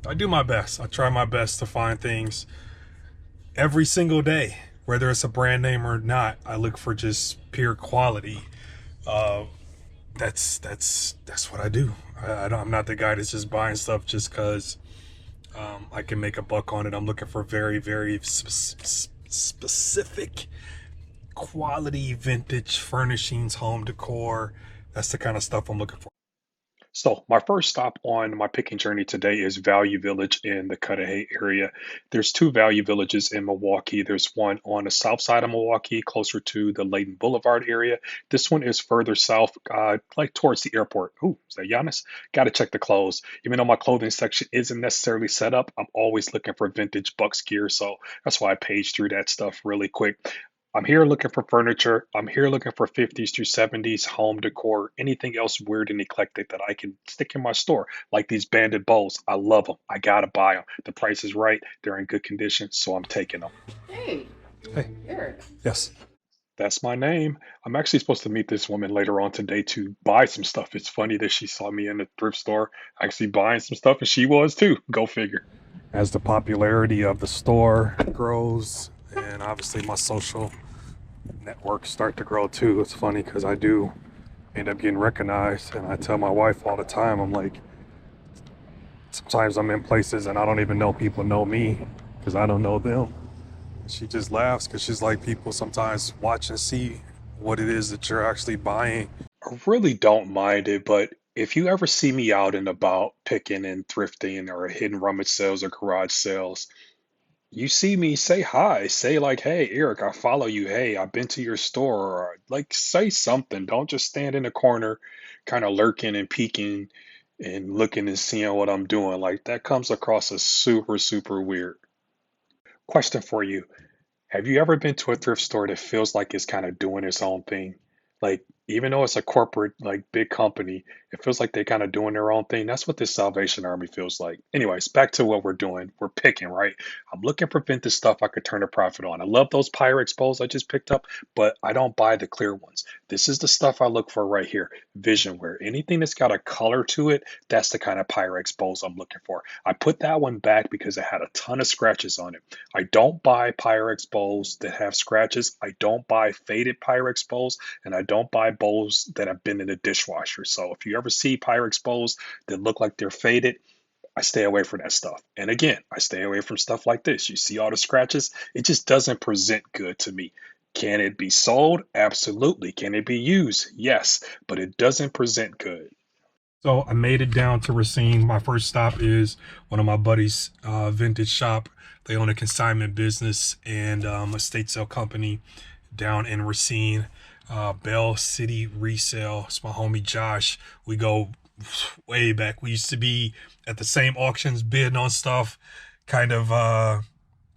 I do my best. I try my best to find things every single day, whether it's a brand name or not. I look for just pure quality. Uh, that's what I do. I'm not the guy that's just buying stuff just because I can make a buck on it. I'm looking for very specific quality vintage furnishings, home decor. That's the kind of stuff I'm looking for. So my first stop on my picking journey today is Value Village in the Cudahy area. There's two Value Villages in Milwaukee. There's one on the south side of Milwaukee, closer to the Layton Boulevard area. This one is further south, like towards the airport. Ooh, is that Giannis? Got to check the clothes. Even though my clothing section isn't necessarily set up, I'm always looking for vintage Bucks gear. So that's why I paged through that stuff really quick. I'm here looking for furniture. I'm here looking for 50s through 70s home decor, anything else weird and eclectic that I can stick in my store, like these banded bowls. I love them. I gotta buy them. The price is right. They're in good condition, so I'm taking them. Hey, Hey, Eric. yes, that's my name. I'm actually supposed to meet this woman later on today to buy some stuff. It's funny that she saw me in the thrift store actually buying some stuff, and she was too. Go figure. As the popularity of the store grows, and obviously my social networks start to grow too. It's funny because I do end up getting recognized, and I tell my wife all the time, I'm like, sometimes I'm in places and I don't even know people know me because I don't know them. She just laughs because she's like, people sometimes watch and see what it is that you're actually buying. I really don't mind it, but if you ever see me out and about picking and thrifting or hidden rummage sales or garage sales, you see me, say hi, say like, hey, Eric, I follow you. Hey, I've been to your store, or like say something. Don't just stand in the corner, kind of lurking and peeking and looking and seeing what I'm doing. Like that comes across as super weird. Question for you. Have you ever been to a thrift store that feels like it's kind of doing its own thing? Like, even though it's a corporate, like big company, it feels like they're kind of doing their own thing. That's what this Salvation Army feels like. Anyways, back to what we're doing. We're picking, right? I'm looking for vintage stuff I could turn a profit on. I love those Pyrex bowls I just picked up, but I don't buy the clear ones. This is the stuff I look for right here. Vision wear. Anything that's got a color to it, that's the kind of Pyrex bowls I'm looking for. I put that one back because it had a ton of scratches on it. I don't buy Pyrex bowls that have scratches. I don't buy faded Pyrex bowls, and I don't buy bowls that have been in the dishwasher. So if you ever see Pyrex bowls that look like they're faded, I stay away from that stuff. And again, I stay away from stuff like this. You see all the scratches? It just doesn't present good to me. Can it be sold? Absolutely. Can it be used? Yes, but it doesn't present good. So I made it down to Racine. My first stop is one of my buddies' vintage shop. They own a consignment business and estate sale company down in Racine. Bell City Resale. It's my homie Josh. We go way back. We used to be at the same auctions, bidding on stuff, kind of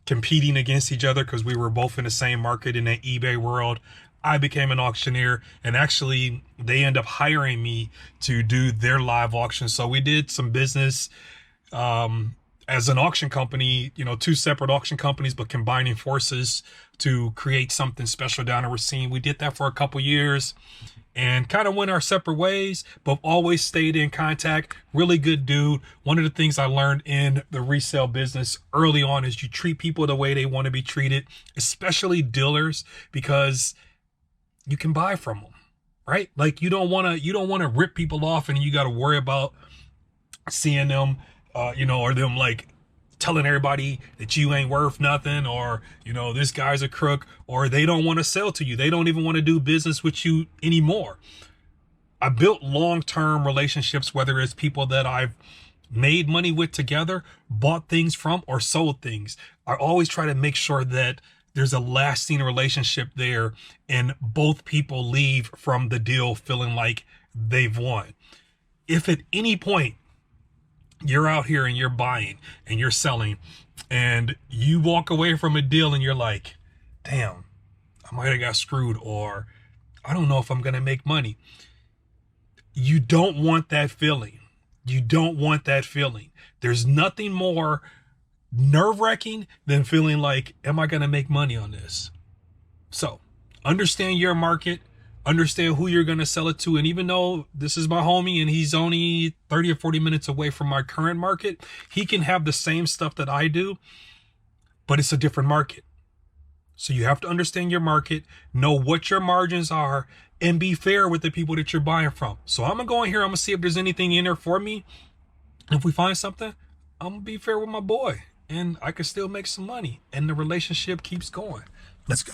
competing against each other because we were both in the same market in that eBay world. I became an auctioneer, and actually they end up hiring me to do their live auction. So we did some business as an auction company, you know, two separate auction companies, but combining forces to create something special down in Racine. We did that for a couple years and kind of went our separate ways, but always stayed in contact. Really good dude. One of the things I learned in the resale business early on is you treat people the way they want to be treated, especially dealers, because you can buy from them, right? Like you don't want to rip people off and you got to worry about seeing them, or them like telling everybody that you ain't worth nothing, or this guy's a crook, or they don't want to sell to you. They don't even want to do business with you anymore. I built long-term relationships, whether it's people that I've made money with together, bought things from, or sold things. I always try to make sure that there's a lasting relationship there and both people leave from the deal feeling like they've won. If at any point you're out here and you're buying and you're selling and you walk away from a deal and you're like, damn, I might have got screwed, or I don't know if I'm going to make money. You don't want that feeling. You don't want that feeling. There's nothing more nerve-wracking than feeling like, am I going to make money on this? So understand your market, understand who you're going to sell it to. And even though this is my homie and he's only 30 or 40 minutes away from my current market, he can have the same stuff that I do, but it's a different market. So you have to understand your market, know what your margins are, and be fair with the people that you're buying from. So I'm going to go in here. I'm going to see if there's anything in there for me. If we find something, I'm going to be fair with my boy. And I can still make some money. And the relationship keeps going. Let's go.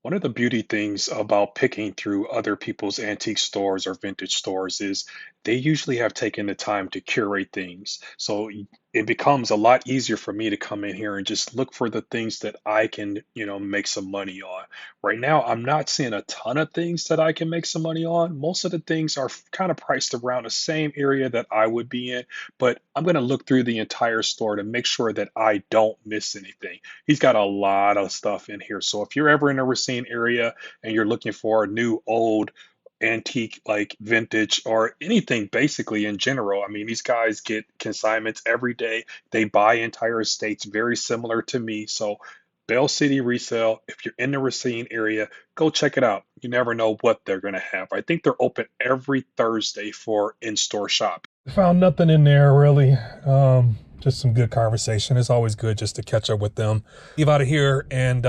One of the beauty things about picking through other people's antique stores or vintage stores is they usually have taken the time to curate things. So it becomes a lot easier for me to come in here and just look for the things that I can, make some money on. Right now, I'm not seeing a ton of things that I can make some money on. Most of the things are kind of priced around the same area that I would be in, but I'm going to look through the entire store to make sure that I don't miss anything. He's got a lot of stuff in here. So if you're ever in a Racine area and you're looking for a new, old, antique, like vintage or anything basically in general, I mean, these guys get consignments every day. They buy entire estates very similar to me. So Bell City Resale, if you're in the Racine area, go check it out. You never know what they're going to have. I think they're open every Thursday for in-store shop. Found nothing in there really. Just some good conversation. It's always good just to catch up with them. Leave out of here, and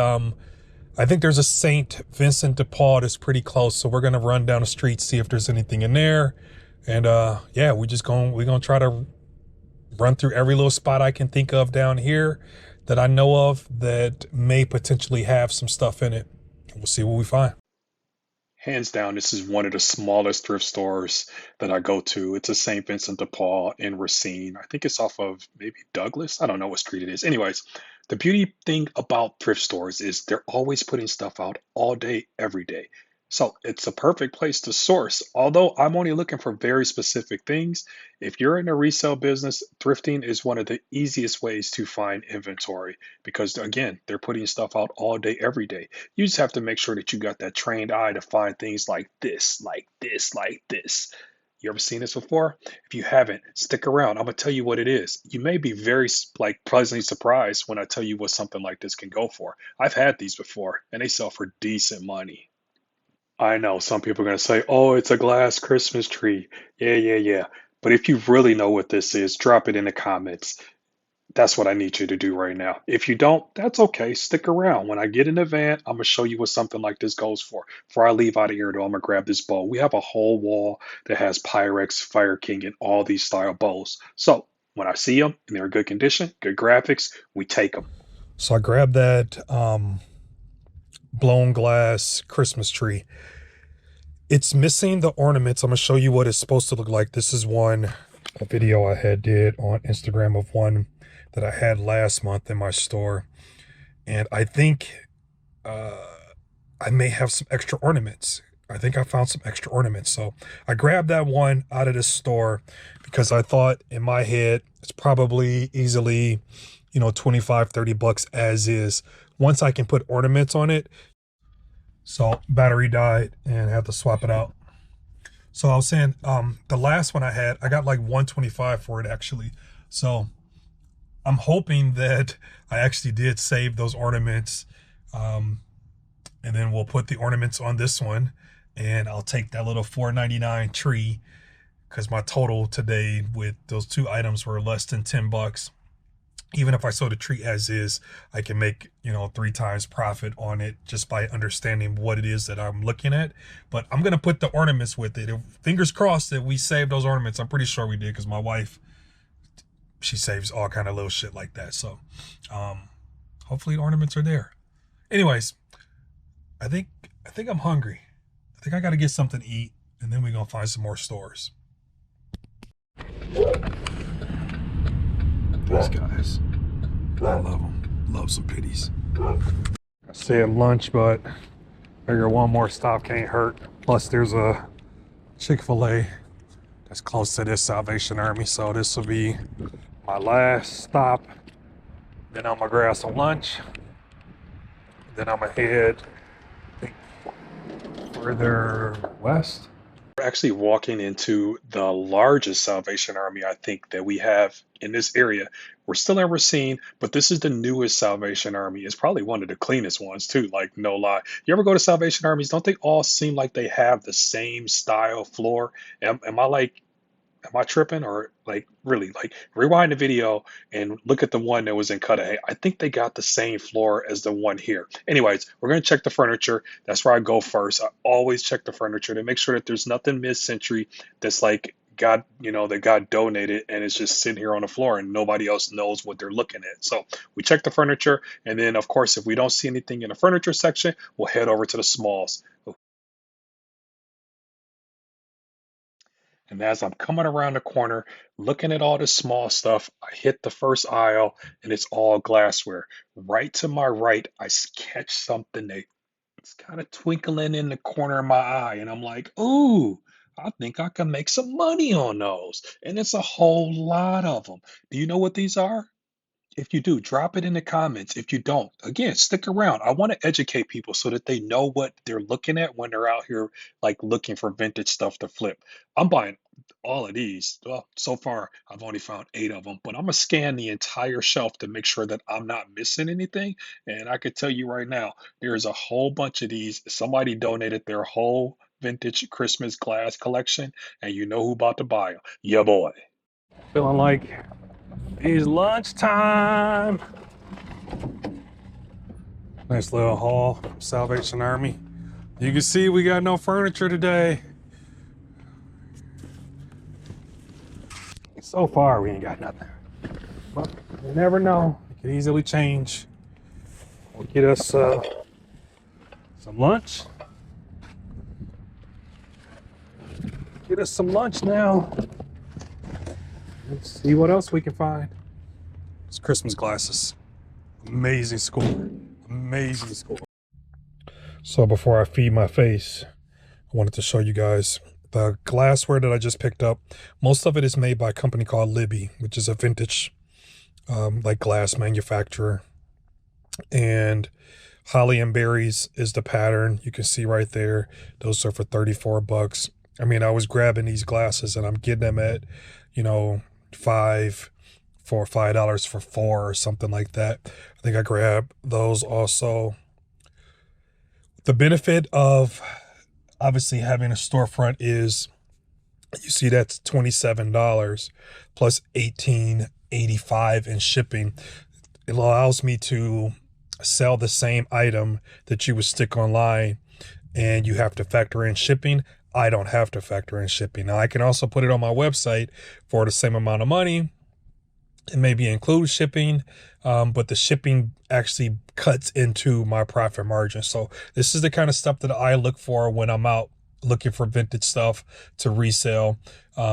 I think there's a St. Vincent de Paul that's pretty close, so we're gonna run down the street, see if there's anything in there, and yeah, we're gonna try to run through every little spot I can think of down here that I know of that may potentially have some stuff in it. We'll see what we find. Hands down, this is one of the smallest thrift stores that I go to. It's a St. Vincent de Paul in Racine. I think it's off of maybe Douglas. I don't know what street it is. Anyways, the beauty thing about thrift stores is they're always putting stuff out all day, every day. So it's a perfect place to source. Although I'm only looking for very specific things, if you're in a resale business, thrifting is one of the easiest ways to find inventory because, again, they're putting stuff out all day, every day. You just have to make sure that you got that trained eye to find things like this, like this, like this. You ever seen this before? If you haven't, stick around. I'm gonna tell you what it is. You may be very pleasantly surprised when I tell you what something like this can go for. I've had these before, and they sell for decent money. I know some people are gonna say, "Oh, it's a glass Christmas tree." Yeah, yeah, yeah. But if you really know what this is, drop it in the comments. That's what I need you to do right now. If you don't, that's okay. Stick around. When I get in the van, I'm gonna show you what something like this goes for. Before I leave out of here, though, I'm gonna grab this bowl. We have a whole wall that has Pyrex, Fire King, and all these style bowls. So when I see them and they're in good condition, good graphics, we take them. So I grabbed that blown glass Christmas tree. It's missing the ornaments. I'm gonna show you what it's supposed to look like. This is a video I had did on Instagram of one that I had last month in my store, and I think I may have some extra ornaments. I think I found some extra ornaments, so I grabbed that one out of this store because I thought in my head it's probably easily 25, 30 bucks as is. Once I can put ornaments on it. So battery died and I had to swap it out. So I was saying, the last one I had, I got like 125 for it actually. So I'm hoping that I actually did save those ornaments. And then we'll put the ornaments on this one, and I'll take that little $4.99 tree because my total today with those two items were less than 10 bucks. Even if I sold the tree as is, I can make 3 times profit on it just by understanding what it is that I'm looking at. But I'm gonna put the ornaments with it. Fingers crossed that we saved those ornaments. I'm pretty sure we did because my wife, she saves all kind of little shit like that. So hopefully the ornaments are there. Anyways, I think I'm hungry. I think I got to get something to eat, and then we're gonna find some more stores. These guys, I love them. Love some pitties. I said lunch, but figure one more stop can't hurt. Plus, there's a Chick-fil-A that's close to this Salvation Army, so this will be my last stop. Then I'm gonna grab some lunch. Then I'm gonna head further west We're actually walking into the largest Salvation Army I think that we have in this area. We're still in Racine, but this is the newest Salvation Army. It's probably one of the cleanest ones too, like no lie. You ever go to Salvation Armies? Don't they all seem like they have the same style floor? Am I like am I tripping or like really like rewind the video and look at the one that was in Cudahy. I think they got the same floor as the one here. Anyways, we're gonna check the furniture. That's where I go first. I always check the furniture to make sure that there's nothing mid-century that's like got that got donated and it's just sitting here on the floor and nobody else knows what they're looking at. So we check the furniture and then of course if we don't see anything in the furniture section, we'll head over to the smalls. And as I'm coming around the corner, looking at all this small stuff, I hit the first aisle and it's all glassware. Right to my right, catch something that's kind of twinkling in the corner of my eye. And I'm like, ooh, I think I can make some money on those. And it's a whole lot of them. Do you know what these are? If you do, drop it in the comments. If you don't, again, stick around. I want to educate people so that they know what they're looking at when they're out here, like looking for vintage stuff to flip. I'm buying all of these. Well, so far, I've only found 8 of them, but I'm going to scan the entire shelf to make sure that I'm not missing anything. And I could tell you right now, there's a whole bunch of these. Somebody donated their whole vintage Christmas glass collection, and you know who about to buy them? Yeah, boy. Feeling like it's lunchtime. Nice little haul, Salvation Army. You can see we got no furniture today. So far, we ain't got nothing. But you never know. It could easily change. We'll get us some lunch. Get us some lunch now. Let's see what else we can find. It's Christmas glasses. Amazing score. Amazing score. So before I feed my face, I wanted to show you guys the glassware that I just picked up. Most of it is made by a company called Libby, which is a vintage like glass manufacturer. And Holly and Berries is the pattern. You can see right there. Those are for 34 bucks. I mean, I was grabbing these glasses and I'm getting them at, $5 for $4 or something like that. I think I grabbed those also. The benefit of obviously having a storefront is you see that's $27 plus $18.85 in shipping. It allows me to sell the same item that you would stick online and you have to factor in shipping. I don't have to factor in shipping. Now I can also put it on my website for the same amount of money. It maybe includes shipping, but the shipping actually cuts into my profit margin. So this is the kind of stuff that I look for when I'm out looking for vintage stuff to resell.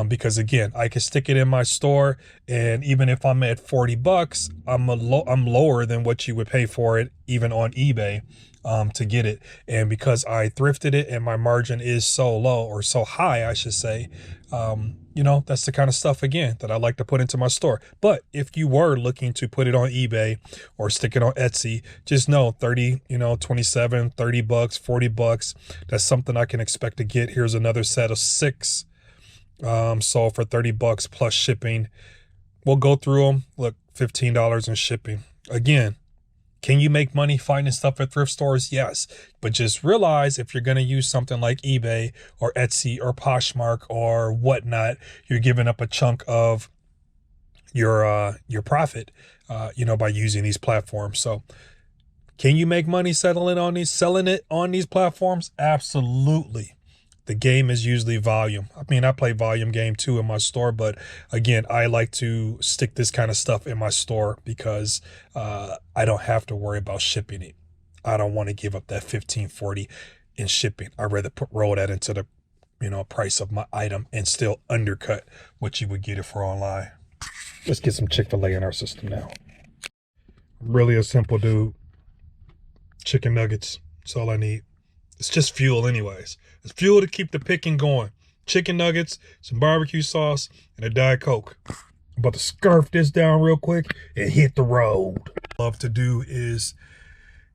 Because again, I can stick it in my store, and even if I'm at 40 bucks, I'm lower than what you would pay for it, even on eBay, to get it. And because I thrifted it and my margin is so low, or so high, I should say, that's the kind of stuff, again, that I like to put into my store. But if you were looking to put it on eBay or stick it on Etsy, just know 30, 27, 30 bucks, 40 bucks. That's something I can expect to get. Here's another set of 6. So for 30 bucks plus shipping, we'll go through them. Look, $15 in shipping. Again, can you make money finding stuff at thrift stores? Yes. But just realize if you're going to use something like eBay or Etsy or Poshmark or whatnot, you're giving up a chunk of your profit, by using these platforms. So can you make money selling it on these platforms? Absolutely. The game is usually volume. I mean, I play volume game too in my store, but again, I like to stick this kind of stuff in my store because I don't have to worry about shipping it. I don't want to give up that $15.40 in shipping. I'd rather roll that into the price of my item and still undercut what you would get it for online. Let's get some Chick-fil-A in our system now. Really a simple dude. Chicken nuggets. That's all I need. It's just fuel anyways. It's fuel to keep the picking going. Chicken nuggets, some barbecue sauce, and a Diet Coke. I'm about to scarf this down real quick and hit the road. What I love to do is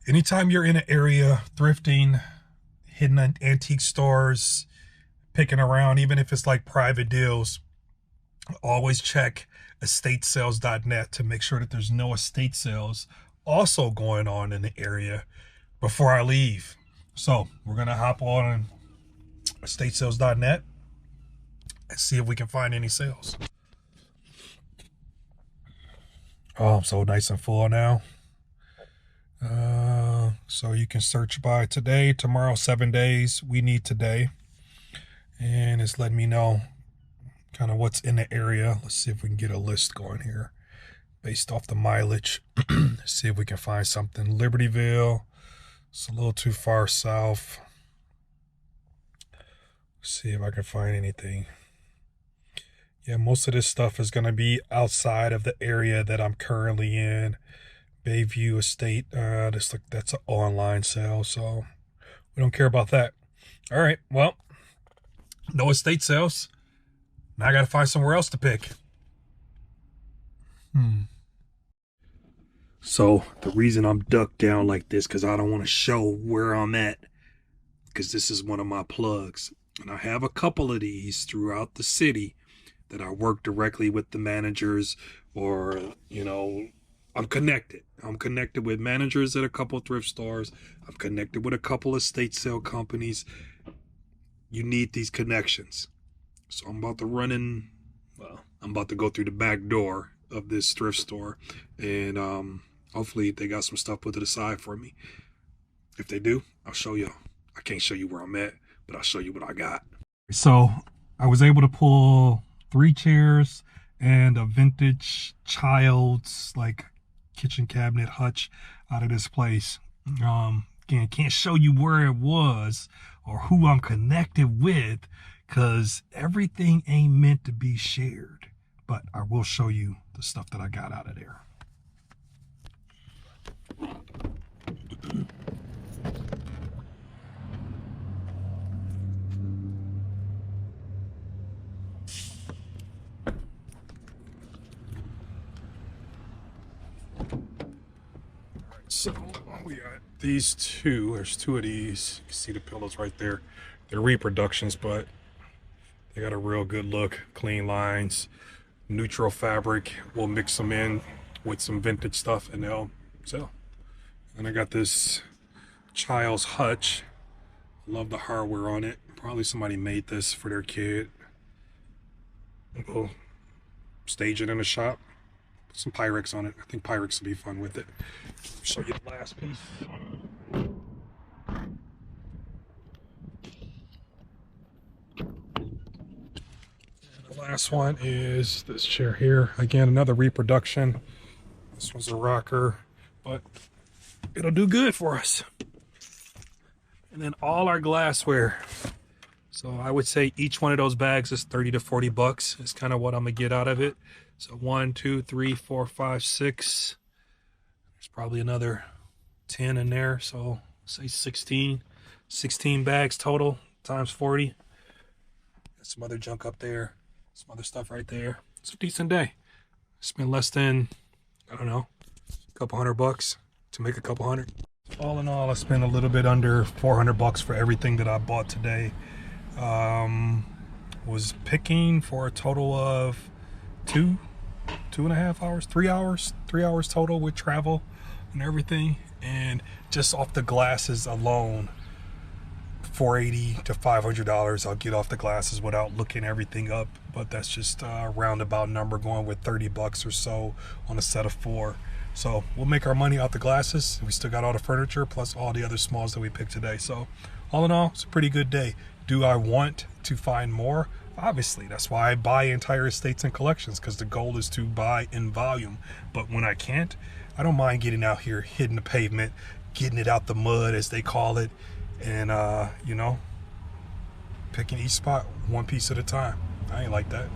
anytime you're in an area thrifting, hidden antique stores, picking around, even if it's like private deals, always check estatesales.net to make sure that there's no estate sales also going on in the area before I leave. So we're going to hop on estatesales.net and see if we can find any sales. Oh, I'm so nice and full now. So you can search by today, tomorrow, 7 days. We need today. And it's letting me know kind of what's in the area. Let's see if we can get a list going here based off the mileage. See if we can find something. Libertyville. It's a little too far south. See if I can find anything. Yeah, most of this stuff is going to be outside of the area that I'm currently in. Bayview Estate. That's an online sale, so we don't care about that. All right, well, no estate sales. Now I got to find somewhere else to pick. So the reason I'm ducked down like this, because I don't want to show where I'm at, because this is one of my plugs. And I have a couple of these throughout the city that I work directly with the managers, or, you know, I'm connected. I'm connected with managers at a couple of thrift stores. I'm connected with a couple of estate sale companies. You need these connections. So I'm about to I'm about to go through the back door of this thrift store, and hopefully they got some stuff put to the side for me. If they do, I'll show you. I can't show you where I'm at, but I'll show you what I got. So I was able to pull 3 chairs and a vintage child's like kitchen cabinet hutch out of this place. Again, can't show you where it was or who I'm connected with, because everything ain't meant to be shared. But I will show you the stuff that I got out of there. So we got these two. There's 2 of these. You can see the pillows right there. They're reproductions, but they got a real good look. Clean lines, neutral fabric. We'll mix them in with some vintage stuff and they'll sell. And I got this child's hutch. Love the hardware on it. Probably somebody made this for their kid. We'll stage it in a shop. Put some Pyrex on it. I think Pyrex will be fun with it. Show you the last piece. The last one is this chair here. Again, another reproduction. This one's a rocker, but it'll do good for us. And then all our glassware. So I would say each one of those bags is 30 to 40 bucks is kind of what I'm gonna get out of it. So 1, 2, 3, 4, 5, 6. There's probably another 10 in there. So say 16 bags total times 40. Got some other junk up there. Some other stuff right there. It's a decent day. Spent less than, I don't know, a couple $100 to make a couple hundred. All in all, I spent a little bit under 400 bucks for everything that I bought today. Was picking for a total of 2.5 hours, 3 hours total with travel and everything. And just off the glasses alone, $480 to $500 I'll get off the glasses without looking everything up. But that's just a roundabout number, going with 30 bucks or so on a set of 4. So we'll make our money out the glasses. We still got all the furniture plus all the other smalls that we picked today. So all in all, it's a pretty good day. Do I want to find more? Obviously, that's why I buy entire estates and collections, because the goal is to buy in volume. But when I can't, I don't mind getting out here, hitting the pavement, getting it out the mud, as they call it, and you know, picking each spot one piece at a time. I ain't like that.